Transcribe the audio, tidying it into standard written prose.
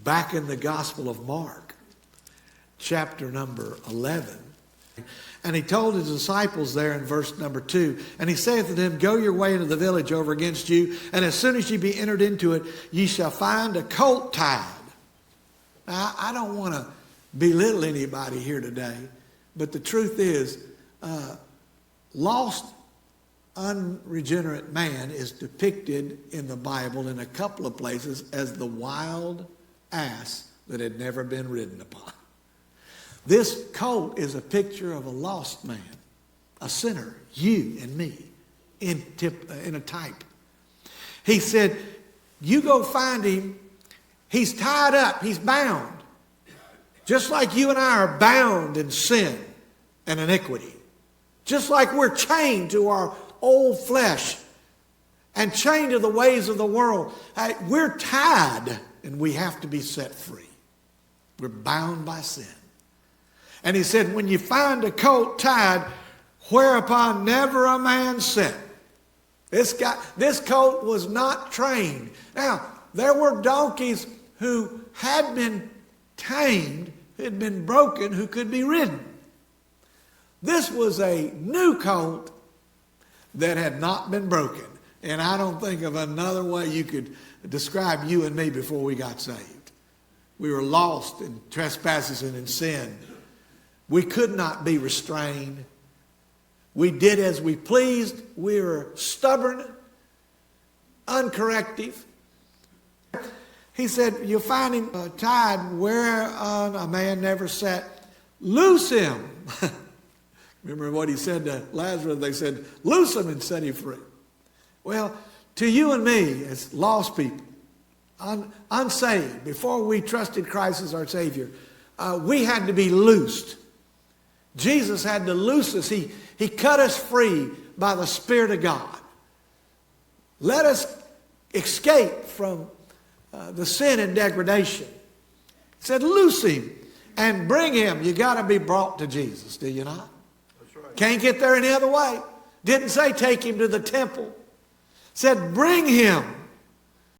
back in the Gospel of Mark, chapter number 11. And he told his disciples there in verse number 2, and he saith to them, go your way into the village over against you, and as soon as ye be entered into it, ye shall find a colt tied. Now, I don't want to belittle anybody here today, but the truth is, lost, unregenerate man is depicted in the Bible in a couple of places as the wild ass that had never been ridden upon. This colt is a picture of a lost man, a sinner, you and me, in a type. He said, you go find him. He's tied up. He's bound. Just like you and I are bound in sin and iniquity. Just like we're chained to our old flesh and chained to the ways of the world. We're tied and we have to be set free. We're bound by sin. And he said, when you find a colt tied, whereupon never a man sat. This colt was not trained. Now, there were donkeys who had been tamed, had been broken, who could be ridden. This was a new colt that had not been broken. And I don't think of another way you could describe you and me before we got saved. We were lost in trespasses and in sin. We could not be restrained. We did as we pleased. We were stubborn, uncorrective. He said, you'll find him tied whereon a man never sat. Loose him. Remember what he said to Lazarus? They said, loose him and set him free. Well, to you and me as lost people, unsaved, before we trusted Christ as our Savior, we had to be loosed. Jesus had to loose us. He cut us free by the Spirit of God. Let us escape from the sin and degradation. He said, loose him and bring him. You got to be brought to Jesus, do you not? That's right. Can't get there any other way. Didn't say take him to the temple. Said bring him.